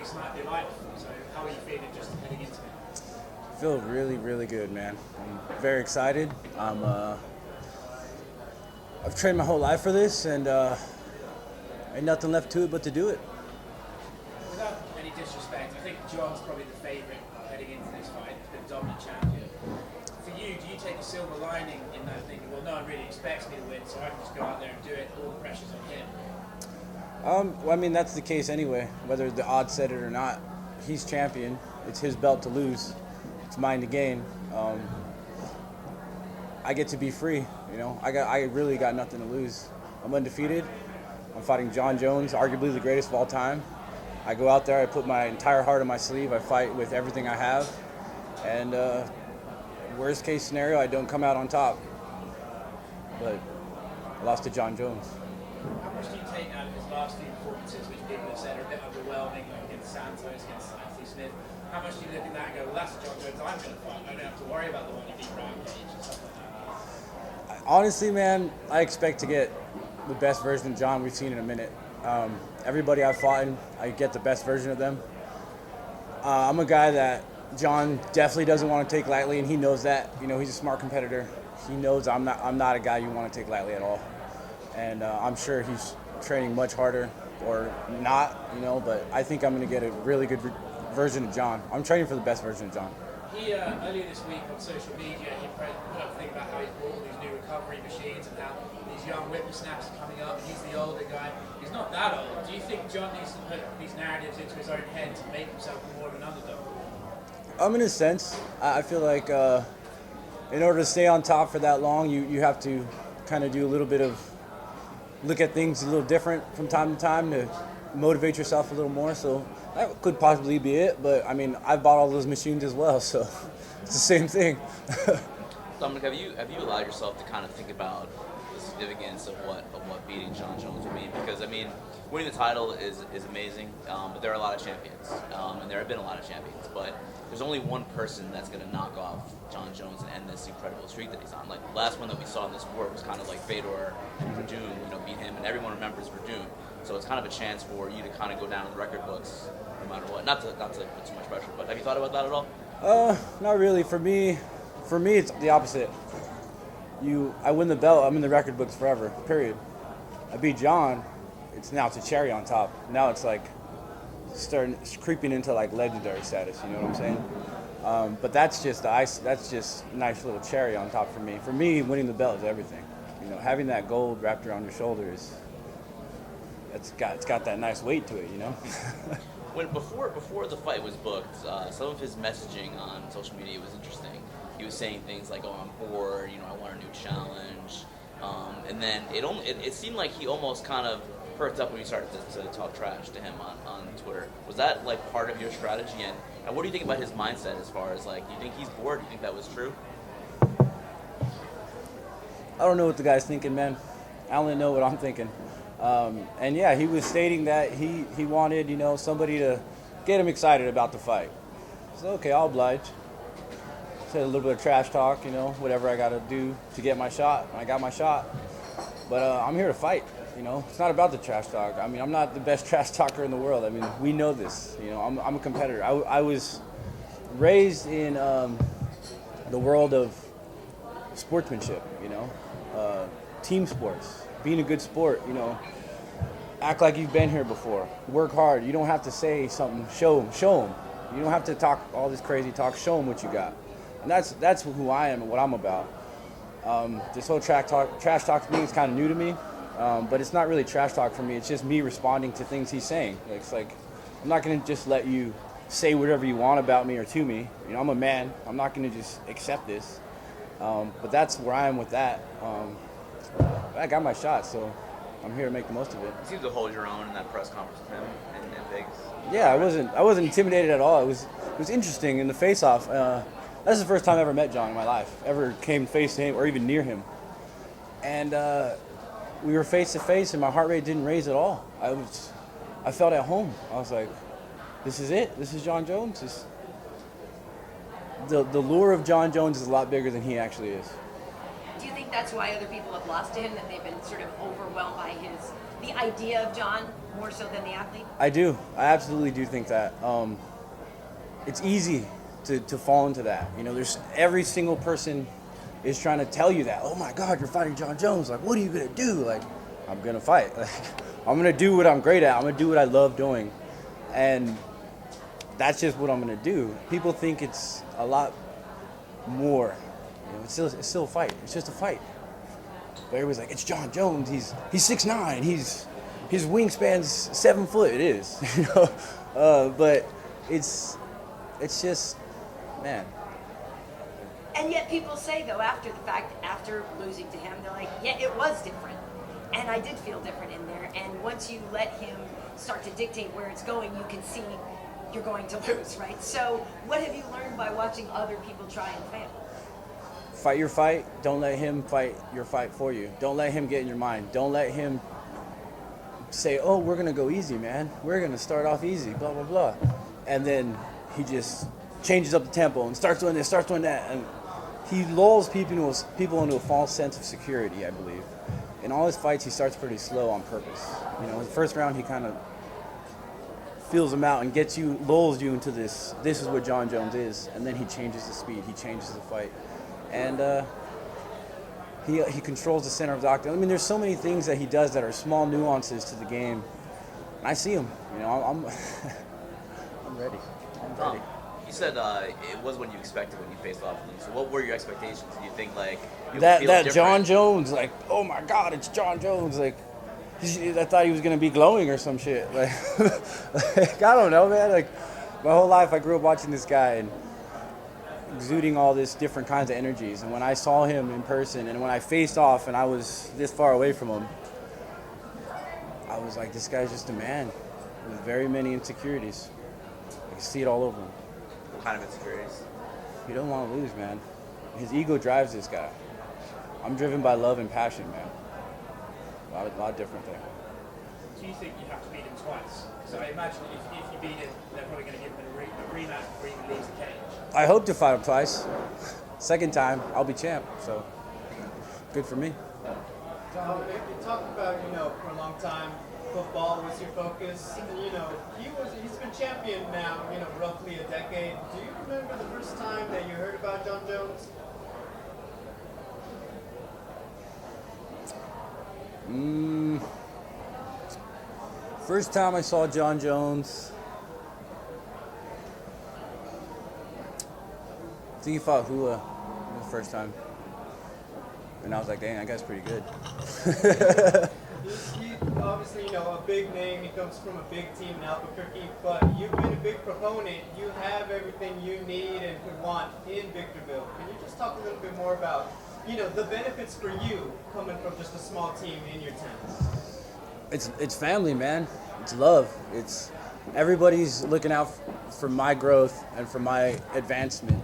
biggest night of your life. So how are you feeling just heading into it? I feel really, really good, man. I'm very excited. I've trained my whole life for this, and ain't nothing left to it but to do it. Without any disrespect, I think Jon's probably the favourite heading into this fight, the dominant champion. For you, do you take a silver lining in that thinking, well, no one really expects me to win, so I can just go out there and do it, all the pressure's on him? Well, I mean, that's the case anyway, whether the odds said it or not. He's champion. It's his belt to lose. It's mine to gain. I get to be free, you know. I really got nothing to lose. I'm undefeated. I'm fighting Jon Jones, arguably the greatest of all time. I go out there, I put my entire heart on my sleeve, I fight with everything I have, and worst case scenario, I don't come out on top. But I lost to Jon Jones. How much do you take out of his last few performances, which people have said are a bit underwhelming, like against Santos, against Anthony Smith? How much do you look at that and go, well, that's the Jon Jones I'm going to fight. I don't have to worry about the one who beat Rampage and stuff like that. Honestly, man, I expect to get the best version of Jon we've seen in a minute. Everybody I've fought in, I get the best version of them. I'm a guy that Jon definitely doesn't want to take lightly, and he knows that. You know, he's a smart competitor. He knows I'm not a guy you want to take lightly at all. And I'm sure he's training much harder, or not, you know, but I think I'm going to get a really good version of Jon. I'm training for the best version of Jon. He, earlier this week on social media, he put up a thing about how he's bought all these new recovery machines and how these young whippersnappers are coming up and he's the older guy. He's not that old. Do you think Jon needs to put these narratives into his own head to make himself more of an underdog? In a sense, I feel like in order to stay on top for that long, you have to kind of do a little bit of look at things a little different from time to time to motivate yourself a little more. So that could possibly be it. But I mean, I've bought all those machines as well, so it's the same thing. Dominick, have you allowed yourself to kind of think about the significance of what beating Jon Jones would mean? Because I mean, winning the title is amazing, but there are a lot of champions, and there have been a lot of champions. But there's only one person that's going to knock off Jon Jones and end this incredible streak that he's on. Like the last one that we saw in this sport was kind of like Fedor and Verdun, you know, beat him, and everyone remembers Verdun. So it's kind of a chance for you to kind of go down in the record books no matter what. Not to put too much pressure, but have you thought about that at all? Not really. For me, it's the opposite. I win the belt, I'm in the record books forever, period. I beat Jon, it's a cherry on top. Now it's like it's creeping into like legendary status, you know what I'm saying? But that's just the ice, that's just a nice little cherry on top for me. For me, winning the belt is everything. You know, having that gold wrapped around your shoulders, it's got that nice weight to it, you know? When before the fight was booked, some of his messaging on social media was interesting. He was saying things like, "Oh, I'm bored. You know, I want a new challenge." And then it seemed like he almost kind of perked up when you started to talk trash to him on Twitter. Was that like part of your strategy? And what do you think about his mindset as far as like, do you think he's bored? Do you think that was true? I don't know what the guy's thinking, man. I only know what I'm thinking. And yeah, he was stating that he wanted, you know, somebody to get him excited about the fight. So okay, I'll oblige. Said a little bit of trash talk, you know, whatever I got to do to get my shot. And I got my shot. But I'm here to fight, you know. It's not about the trash talk. I mean, I'm not the best trash talker in the world. I mean, we know this. You know, I'm a competitor. I was raised in the world of sportsmanship, you know, team sports. Being a good sport, you know, act like you've been here before. Work hard. You don't have to say something. Show them. You don't have to talk all this crazy talk. Show them what you got. And that's who I am and what I'm about. This whole trash talk thing is kind of new to me, but it's not really trash talk for me. It's just me responding to things he's saying. It's like, I'm not going to just let you say whatever you want about me or to me. You know, I'm a man. I'm not going to just accept this. But that's where I am with that. I got my shot, so I'm here to make the most of it. You seemed to hold your own in that press conference with him in Vegas. Yeah, I wasn't intimidated at all. It was interesting in the face-off. That's the first time I ever met Jon in my life. Ever came face to him or even near him. And we were face to face, and my heart rate didn't raise at all. I felt at home. I was like, this is it. This is Jon Jones. The lure of Jon Jones is a lot bigger than he actually is. Do you think that's why other people have lost to him, that they've been sort of overwhelmed by the idea of Jon more so than the athlete? I do. I absolutely do think that. It's easy to fall into that. You know, there's every single person is trying to tell you that. Oh my God, you're fighting Jon Jones. Like, what are you gonna do? Like, I'm gonna fight. Like, I'm gonna do what I'm great at. I'm gonna do what I love doing, and that's just what I'm gonna do. People think it's a lot more. You know, it's still a fight. It's just a fight. But everybody's like, it's Jon Jones. He's 6'9". His wingspan's 7 foot. It is, you know. But it's just, man. And yet people say, though, after the fact, after losing to him, they're like, yeah, it was different. And I did feel different in there. And once you let him start to dictate where it's going, you can see you're going to lose, right? So what have you learned by watching other people try and fail? Fight your fight. Don't let him fight your fight for you. Don't let him get in your mind. Don't let him say, oh, we're going to go easy, man. We're going to start off easy, blah, blah, blah. And then he just changes up the tempo and starts doing this, starts doing that. And he lulls people into a false sense of security, I believe. In all his fights, he starts pretty slow on purpose. You know, the first round, he kind of feels them out and lulls you into this is what Jon Jones is. And then he changes the speed, he changes the fight. And he controls the center of the octagon. I mean, there's so many things that he does that are small nuances to the game. And I see him. You know, I'm I'm ready. I'm ready. You said it was what you expected when you faced off with him. So what were your expectations? Did you think like that Jon Jones, like, oh my God, it's Jon Jones, like I thought he was gonna be glowing or some shit. Like, I don't know, man. Like my whole life, I grew up watching this guy and exuding all this different kinds of energies. And when I saw him in person, and when I faced off, and I was this far away from him, I was like, this guy's just a man with very many insecurities. I can see it all over him. What kind of insecurities? He don't want to lose, man. His ego drives this guy. I'm driven by love and passion, man. A lot different thing. Do you think you have to beat him twice? Because I imagine if you beat him, they're probably going to give him a rematch before he even leaves the cage. I hope to fight him twice. Second time, I'll be champ. So, good for me. Jon, you talked about, for a long time, football was your focus. He's been champion now, roughly a decade. Do you remember the first time that you heard about Jon Jones? First time I saw Jon Jones, I think he fought Hua the first time. And I was like, dang, that guy's pretty good. He's obviously, a big name. He comes from a big team in Albuquerque, but you've been a big proponent. You have everything you need and could want in Victorville. Can you just talk a little bit more about, the benefits for you coming from just a small team in your town? It's family, man. It's love. It's everybody's looking out for my growth and for my advancement.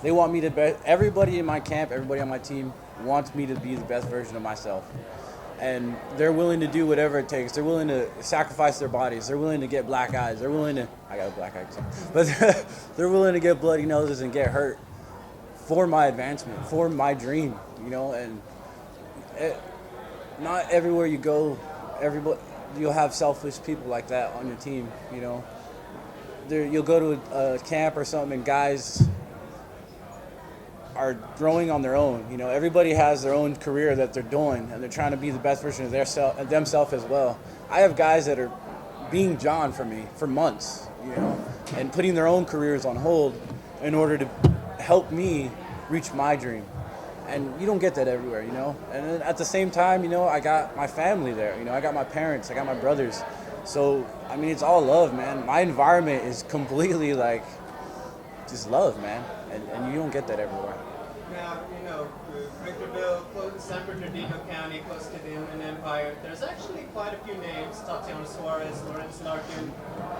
They want me to be. Everybody in my camp, everybody on my team wants me to be the best version of myself. And they're willing to do whatever it takes. They're willing to sacrifice their bodies. They're willing to get black eyes. They're willing to, I got a black eye, but they're willing to get bloody noses and get hurt for my advancement, for my dream, and not everywhere you go, you'll have selfish people like that on your team, You'll go to a camp or something and guys are growing on their own. Everybody has their own career that they're doing, and they're trying to be the best version of themselves as well. I have guys that are being Jon for me for months, and putting their own careers on hold in order to help me reach my dream. And you don't get that everywhere, And then at the same time, I got my family there. I got my parents, I got my brothers. So, it's all love, man. My environment is completely just love, man. And you don't get that everywhere. Now, Victorville, close to San Bernardino County, close to the Inland Empire. There's actually quite a few names: Tatiana Suarez, Lawrence Larkin.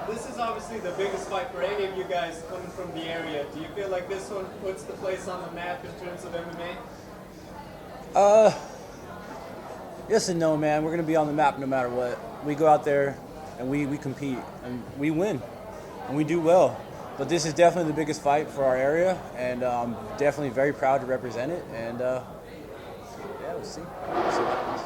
This is obviously the biggest fight for any of you guys coming from the area. Do you feel like this one puts the place on the map in terms of MMA? Yes and no, man. We're going to be on the map no matter what. We go out there and we compete and we win and we do well. But this is definitely the biggest fight for our area, and I'm definitely very proud to represent it. And we'll see. We'll see what happens.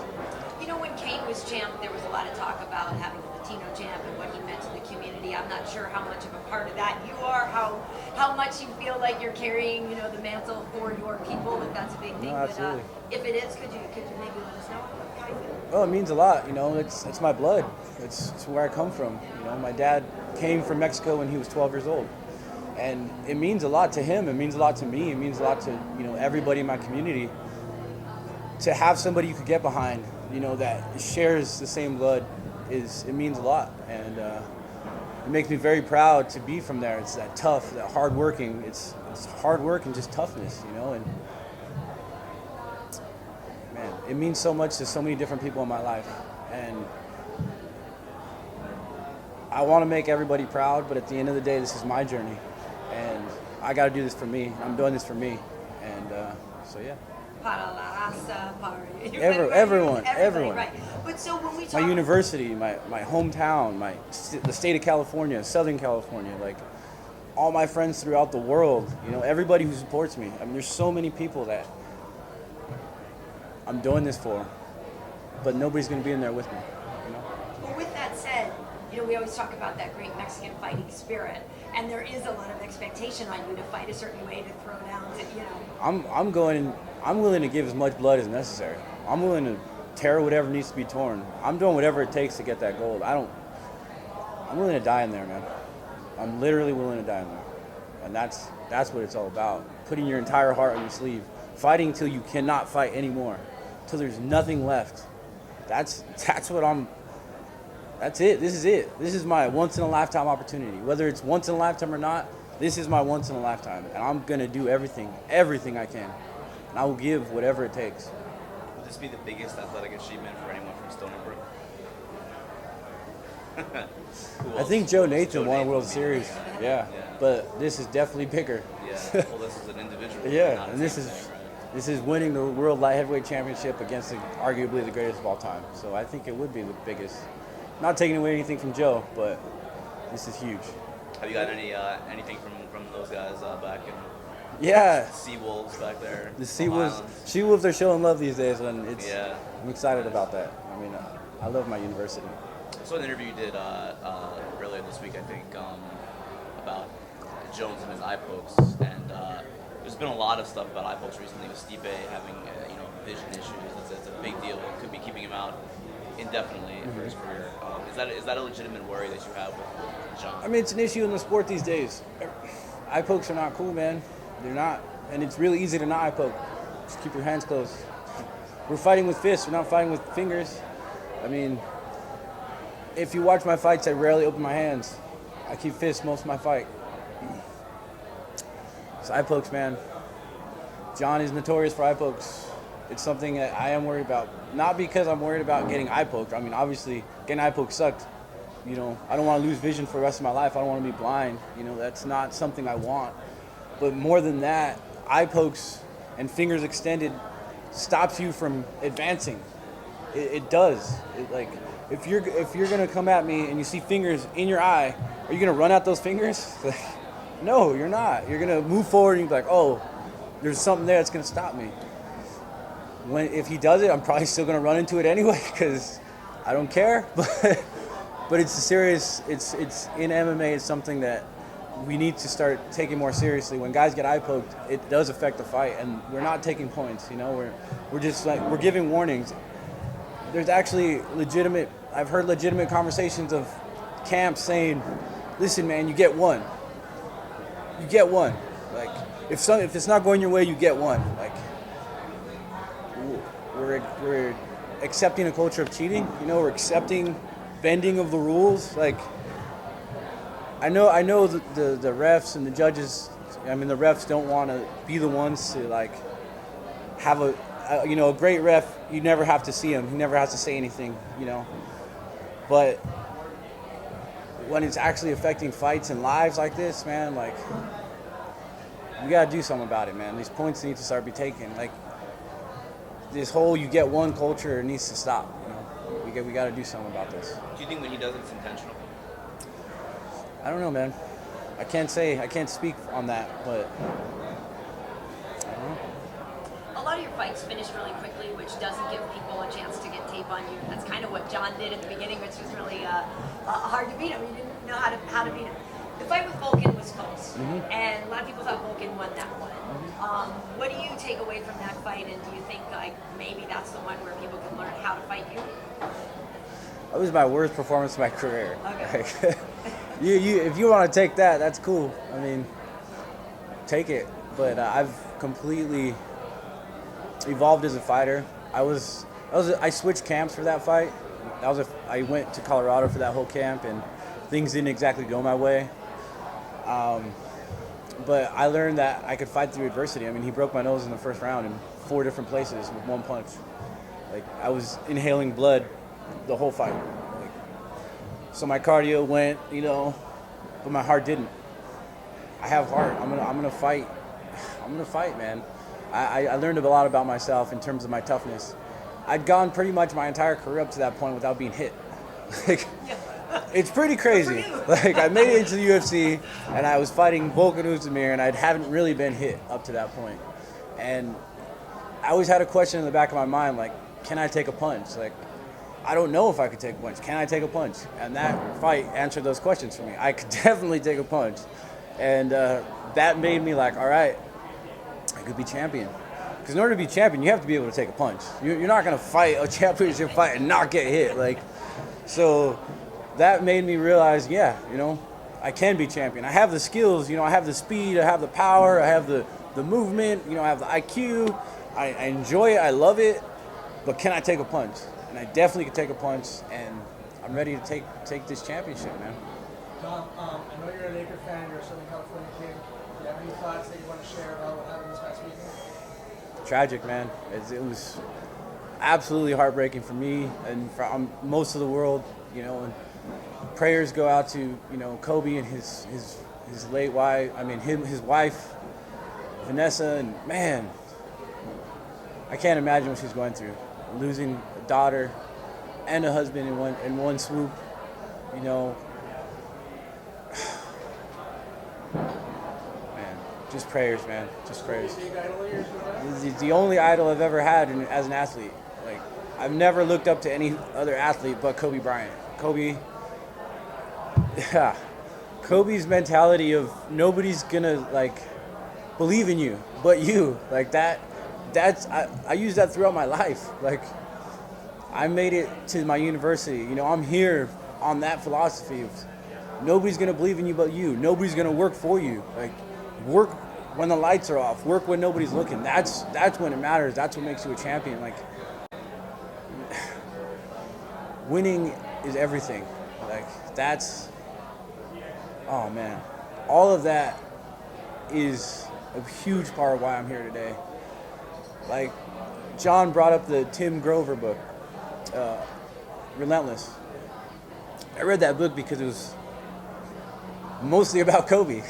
When Kane was this champ, there was a lot of talk about having a Latino champ and what he meant to the community. I'm not sure how much of a part of that you are, how much you feel like you're carrying, the mantle for your people, if that's a big thing. No, absolutely. But if it is, could you maybe let us know how you feel? Oh, it means a lot. It's my blood. It's where I come from. My dad came from Mexico when he was 12 years old, and it means a lot to him. It means a lot to me. It means a lot to everybody in my community. To have somebody you could get behind, that shares the same blood, it means a lot, and it makes me very proud to be from there. It's that tough, that hard working. It's hard work and just toughness, and man, it means so much to so many different people in my life, and I want to make everybody proud, but at the end of the day, this is my journey, and I got to do this for me. I'm doing this for me, and so yeah. Para la raza, para Everyone. Right. But so when we talk, My university, my hometown, the state of California, Southern California, like all my friends throughout the world, everybody who supports me. I mean, there's so many people that I'm doing this for, but nobody's going to be in there with me. Well, with that said, we always talk about that great Mexican fighting spirit, and there is a lot of expectation on you to fight a certain way, to throw down, I'm willing to give as much blood as necessary. I'm willing to tear whatever needs to be torn. I'm doing whatever it takes to get that gold. I'm willing to die in there, man. I'm literally willing to die in there. And that's what it's all about. Putting your entire heart on your sleeve. Fighting till you cannot fight anymore. Till there's nothing left. That's it. This is it. This is my once in a lifetime opportunity. Whether it's once in a lifetime or not, this is my once in a lifetime. And I'm going to do everything I can. And I will give whatever it takes. Would this be the biggest athletic achievement for anyone from Stony Brook? I think Joe Nathan won a World Series. Yeah. But this is definitely bigger. Yeah. Well, this is an individual. Yeah, and this is winning the World Light Heavyweight Championship against arguably the greatest of all time. So I think it would be the biggest. Not taking away anything from Joe, but this is huge. Have you got anything from those guys back in? Yeah. Sea Wolves back there. The Sea Wolves are showing love these days, and I'm excited about that. I mean, I love my university. I saw an interview you did earlier this week, I think, about Jones and his eye pokes, and there's been a lot of stuff about eye pokes recently with Stipe having vision issues. It's a big deal. It could be keeping him out indefinitely for his career. Is that a legitimate worry that you have with Jon? I mean, it's an issue in the sport these days. Eye pokes are not cool, man. They're not, and it's really easy to not eye poke. Just keep your hands closed. We're fighting with fists. We're not fighting with fingers. I mean, if you watch my fights, I rarely open my hands. I keep fists most of my fight. It's eye pokes, man. Jon is notorious for eye pokes. It's something that I am worried about. Not because I'm worried about getting eye poked. I mean, obviously, getting eye poked sucked. I don't want to lose vision for the rest of my life. I don't want to be blind. That's not something I want. But more than that, eye pokes and fingers extended stops you from advancing. It does. If you're gonna come at me and you see fingers in your eye, are you gonna run at those fingers? No, you're not. You're gonna move forward and you're like, oh, there's something there that's gonna stop me. If he does it, I'm probably still gonna run into it anyway because I don't care. But it's serious. It's in MMA. It's something that we need to start taking more seriously. When guys get eye poked, it does affect the fight, and we're not taking points. We're just we're giving warnings. There's actually I've heard legitimate conversations of camps saying, "Listen, man, you get one. You get one. Like if it's not going your way, you get one. Like we're accepting a culture of cheating. We're accepting bending of the rules. Like I know the refs and the judges. I mean, the refs don't want to be the ones to have a great ref. You never have to see him. He never has to say anything. But when it's actually affecting fights and lives like this, man, we gotta do something about it, man. These points need to start be taken. This whole you get one culture needs to stop. We gotta do something about this. Do you think when he does it's intentional? I don't know, man. I can't speak on that, but I don't know. A lot of your fights finished really quickly, which doesn't give people a chance to get tape on you. That's kind of what Jon did at the beginning, which was really hard to beat him. He didn't know how to beat him. The fight with Volkan was close, and a lot of people thought Volkan won that one. What do you take away from that fight, and do you think like maybe that's the one where people can learn how to fight you? That was my worst performance of my career. Okay. Like, if you want to take that, that's cool. I mean, take it. But I've completely evolved as a fighter. I switched camps for that fight. I went to Colorado for that whole camp, and things didn't exactly go my way. But I learned that I could fight through adversity. I mean, he broke my nose in the first round in 4 different places with one punch. Like, I was inhaling blood the whole fight. Like, so my cardio went, but my heart didn't. I have heart. I'm gonna fight. I'm gonna fight, man. I learned a lot about myself in terms of my toughness. I'd gone pretty much my entire career up to that point without being hit. Like, it's pretty crazy. Like, I made it into the UFC, and I was fighting Volkan Oezdemir, and I haven't really been hit up to that point. And I always had a question in the back of my mind, like, can I take a punch? Like, I don't know if I could take a punch. Can I take a punch? And that fight answered those questions for me. I could definitely take a punch. And that made me like, all right, I could be champion. Because in order to be champion, you have to be able to take a punch. You're not going to fight a championship fight and not get hit. Like, so that made me realize, I can be champion. I have the skills, I have the speed, I have the power, I have the movement, I have the IQ. I enjoy it, I love it, but can I take a punch? And I definitely can take a punch, and I'm ready to take this championship, man. Jon, I know you're a Laker fan, you're a Southern California kid. Do you have any thoughts that you want to share about what happened this past weekend? Tragic, man. It was absolutely heartbreaking for me and for most of the world, and prayers go out to, Kobe and his late wife, his wife, Vanessa, and man, I can't imagine what she's going through. Losing a daughter and a husband in one swoop, Man, just prayers, man. Just prayers. He's the only idol I've ever had as an athlete. Like, I've never looked up to any other athlete but Kobe Bryant. Kobe's mentality of nobody's gonna believe in you but you. Like I use that throughout my life. Like, I made it to my university. I'm here on that philosophy of nobody's gonna believe in you but you. Nobody's gonna work for you. Like, work when the lights are off. Work when nobody's looking. That's when it matters. That's what makes you a champion. Like, winning is everything. Like, oh man, all of that is a huge part of why I'm here today. Like, Jon brought up the Tim Grover book, Relentless. I read that book because it was mostly about Kobe,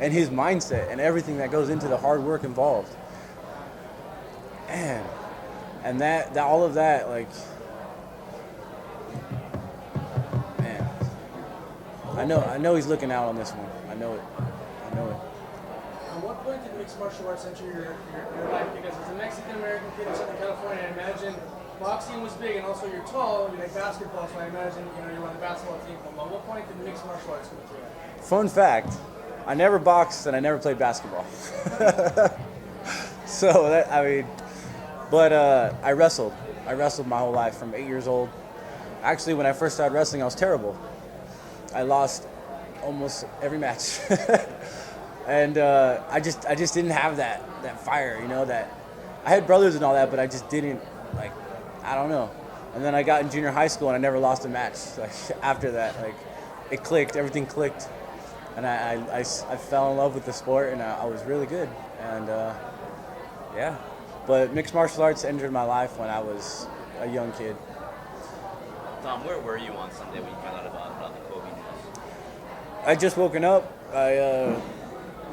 and his mindset and everything that goes into the hard work involved. And that all of that, man, I know he's looking out on this one. I know it. At what point did mixed martial arts enter your life? Because as a Mexican-American kid in Southern California, I imagine boxing was big, and also you're tall, you like basketball, so I imagine you're on the basketball team. But at what point did mixed martial arts come into your life? Fun fact, I never boxed and I never played basketball. But I wrestled. I wrestled my whole life from 8 years old. Actually, when I first started wrestling, I was terrible. I lost almost every match. And I just didn't have that fire, that I had brothers and all that, but I just didn't, I don't know. And then I got in junior high school and I never lost a match. After that, it clicked, everything clicked. And I fell in love with the sport, and I was really good. And yeah, but mixed martial arts entered my life when I was a young kid. Tom, where were you on Sunday when you found out about the Kobe news? I just woken up. I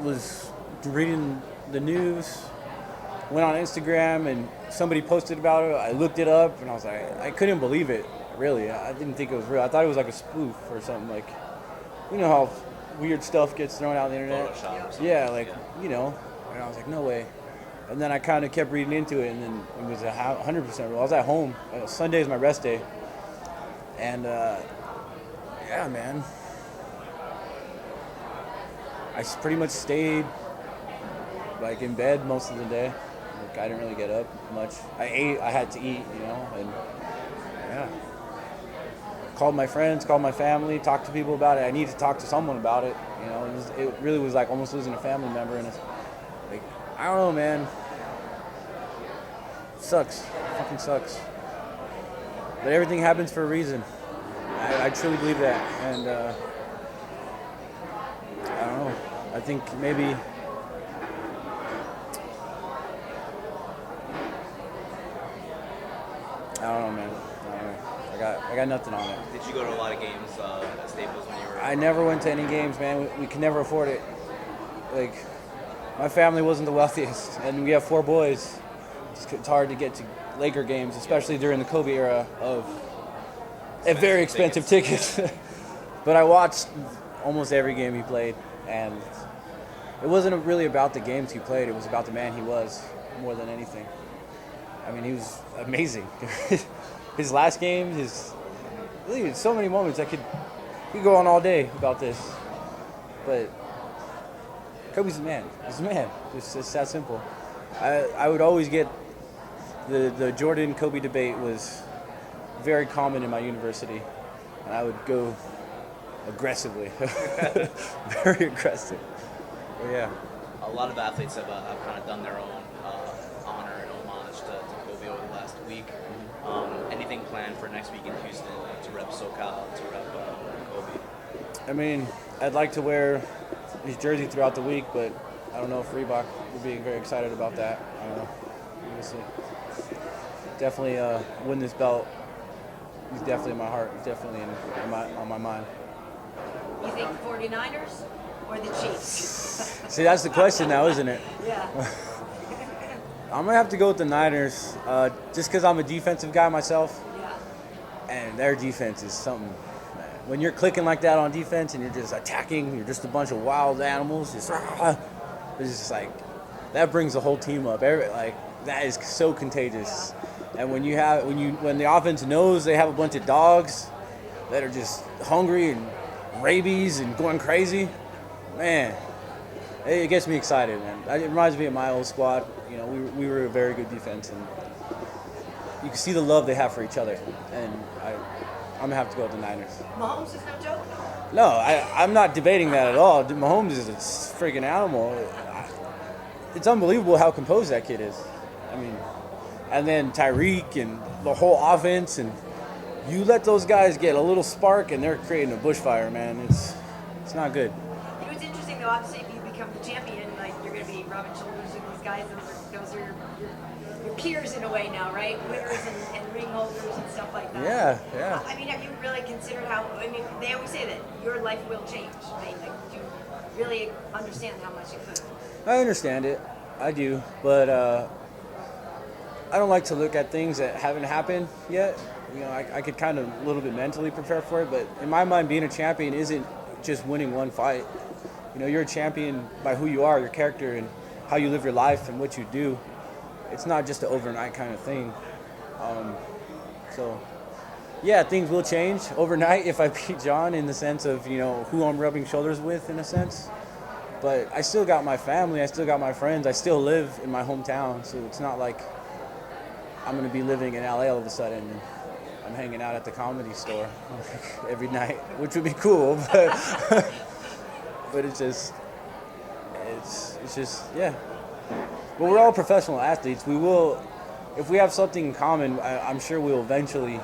was reading the news, went on Instagram, and somebody posted about it. I looked it up, and I was like, I couldn't believe it, really. I didn't think it was real. I thought it was like a spoof or something. Like, you know how weird stuff gets thrown out on the internet? Photoshop or something. Yeah, and I was like, no way. And then I kind of kept reading into it, and then it was 100% real. I was at home. Sunday is my rest day. And, yeah, man. I pretty much stayed, like, in bed most of the day. Like, I didn't really get up much. I ate. I had to eat, you know, and, yeah. Called my friends, called my family, talked to people about it. I needed to talk to someone about it, you know. It really was like almost losing a family member, and it's like, I don't know, man. It sucks. It fucking sucks. But everything happens for a reason. I truly believe that, and I don't know. I think maybe I don't know, man. I got nothing on it. Did you go to a lot of games at Staples when you were? I never went to any games, man. We could never afford it. Like, my family wasn't the wealthiest, and we have 4 boys. It's hard to get to Laker games, especially during the Kobe era of very expensive tickets. But I watched almost every game he played, and it wasn't really about the games he played. It was about the man he was more than anything. I mean, he was amazing. His last game, really, so many moments. We could go on all day about this, but Kobe's the man. He's the man. It's that simple. I would always get the Jordan Kobe debate was very common in my university, and I would go aggressively, very aggressive. But yeah. A lot of athletes have kind of done their own honor and homage to Kobe over the last week. Anything planned for next week in Houston to rep SoCal, to rep Kobe? I mean, I'd like to wear his jersey throughout the week, but I don't know if Reebok will be very excited about that. I don't know. We'll see. Definitely win this belt. He's definitely in my heart. He's definitely on my mind. You think 49ers or the Chiefs? See, that's the question now, isn't it? Yeah. I'm going to have to go with the Niners just because I'm a defensive guy myself. Yeah. And their defense is something. Man. When you're clicking like that on defense and you're just attacking, you're just a bunch of wild animals. It's just like, that brings the whole team up. That is so contagious. And when the offense knows they have a bunch of dogs that are just hungry and rabies and going crazy, man, it gets me excited, man. It reminds me of my old squad. You know, we were a very good defense, and you can see the love they have for each other. And I'm gonna have to go with the Niners. Mahomes is no joke. No, I'm not debating that at all. Mahomes is a freaking animal. It's unbelievable how composed that kid is. I mean, and then Tyreek and the whole offense, and you let those guys get a little spark, and they're creating a bushfire, man. It's not good. You know, it's interesting though. Obviously, if you become the champion, like you're going to be rubbing shoulders with these guys. Those are your peers in a way now, right? Winners and ring holders and stuff like that. Yeah. I mean, have you really considered how? I mean, they always say that your life will change. I mean, like, do you really understand how much it could? I understand it. I do, but I don't like to look at things that haven't happened yet. You know, I could kind of a little bit mentally prepare for it, but in my mind, being a champion isn't just winning one fight. You know, you're a champion by who you are, your character, and how you live your life and what you do. It's not just an overnight kind of thing. So, yeah, things will change overnight if I beat Jon in the sense of, you know, who I'm rubbing shoulders with in a sense. But I still got my family, I still got my friends, I still live in my hometown, so it's not like I'm going to be living in LA all of a sudden and I'm hanging out at the Comedy Store every night, which would be cool, but but it's just yeah. Well, we're all professional athletes. We will, if we have something in common, I'm sure we'll eventually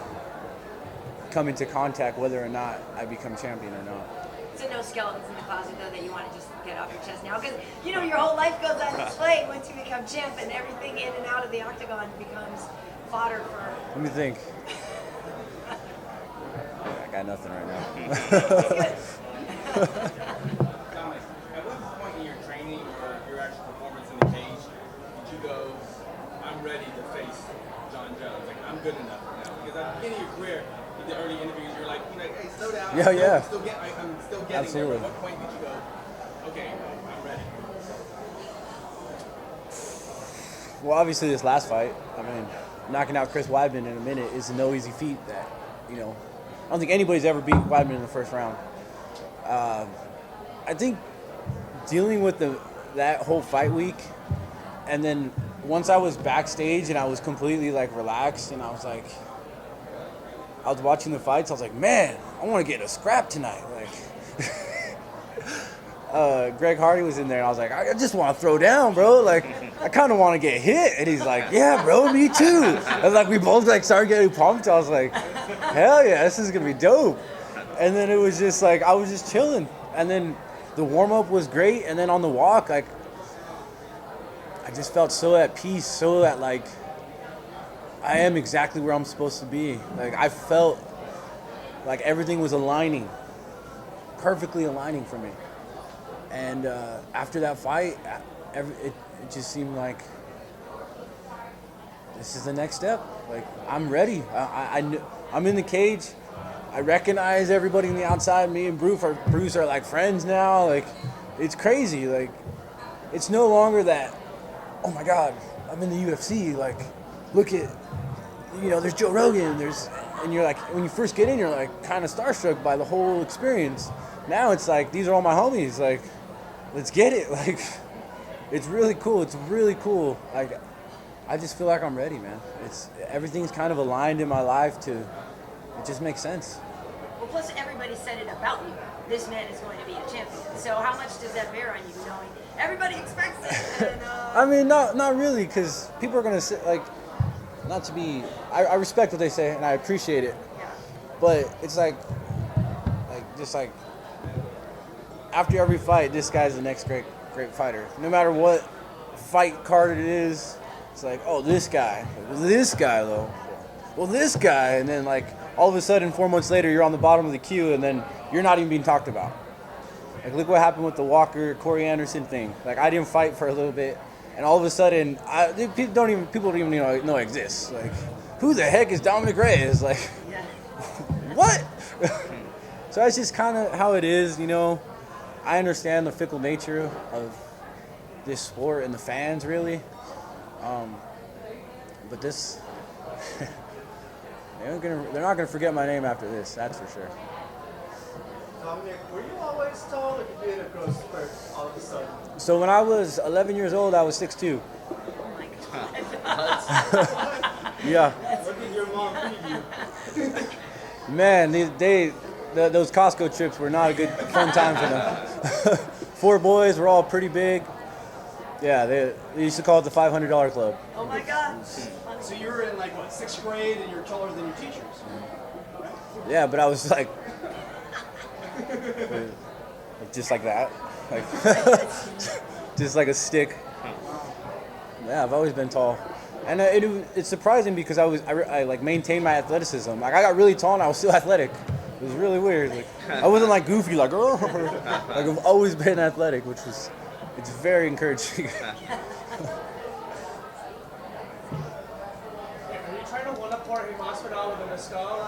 come into contact whether or not I become champion or not. So no skeletons in the closet though that you want to just get off your chest now, because you know your whole life goes on display once you become champ, and everything in and out of the octagon becomes fodder for. Let me think. I got nothing right now. Dominick, at what point in your training or your actual performance in the cage did you go, I'm ready to face Jon Jones? Like, I'm good enough now. Because at the beginning of your career, in the early interviews, you're like, hey, slow down. Yeah. I'm still getting Absolutely. there. At what point did you go, okay, I'm ready? Well, obviously this last fight, I mean, knocking out Chris Weidman in a minute is no easy feat. That, you know, I don't think anybody's ever beat Weidman in the first round. I think dealing with that whole fight week, and then once I was backstage and I was completely like relaxed, and I was watching the fights, I was like, man, I want to get a scrap tonight. Like, Greg Hardy was in there, and I was like, I just want to throw down, bro. Like, I kind of want to get hit. And he's like, yeah, bro, me too. And like, we both like started getting pumped. I was like, hell yeah, this is gonna be dope. And then it was just like, I was just chilling. And then the warm up was great. And then on the walk, like, I just felt so at peace, so that like, I am exactly where I'm supposed to be. Like, I felt like everything was aligning, perfectly aligning for me. And after that fight, it just seemed like this is the next step. Like, I'm ready. I'm in the cage. I recognize everybody on the outside. Me and Bruce are like friends now. Like, it's crazy. Like, it's no longer that, oh my God, I'm in the UFC. Like, look at, you know, there's Joe Rogan. And you're like, when you first get in, you're like kind of starstruck by the whole experience. Now it's like, these are all my homies. Like, let's get it. Like, it's really cool. It's really cool. Like, I just feel like I'm ready, man. Everything's kind of aligned in my life to, it just makes sense. Well, plus everybody said it about you. This man is going to be a champion. So how much does that bear on you, knowing everybody expects it? And, I mean, not really, because people are going to say, like, not to be, I respect what they say, and I appreciate it. yeah. But it's like, just like, after every fight, this guy's the next great fighter. No matter what fight card it is, it's like, oh, this guy though. Well, this guy, and then like all of a sudden 4 months later, you're on the bottom of the queue, and then you're not even being talked about. Like, look what happened with the Walker Corey Anderson thing. Like, I didn't fight for a little bit, and all of a sudden, people don't even know it exists. Like, who the heck is Dominick Reyes? Like, Yeah. what? So that's just kind of how it is, you know. I understand the fickle nature of this sport and the fans, really. But this, they're not gonna forget my name after this. That's for sure. Dominic, were you always tall, or did you hit a growth spurt all of a sudden? So when I was 11 years old, I was 6'2". Oh my God. Yeah. What did your mom feed you? Man, those Costco trips were not a good fun time for them. 4 boys, we're all pretty big. Yeah, they used to call it the $500 club. Oh my God. So you were in like what, 6th grade, and you're taller than your teachers. Yeah, but I was like just like that, like just like a stick. Yeah, I've always been tall, and it's surprising because I like maintained my athleticism. Like, I got really tall and I was still athletic. It was really weird. Like, I wasn't like goofy, like, oh, like, I've always been athletic, it's very encouraging. Are you trying to one-up Jorge Masvidal with the Mescal?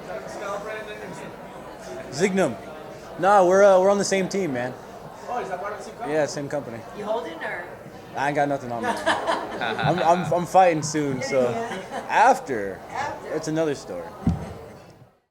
Is that a Mescal brand? Zignum. No, we're on the same team, man. Oh, is that part of the same company? Yeah, same company. You holding or? I ain't got nothing on me. I'm fighting soon, so after, it's another story.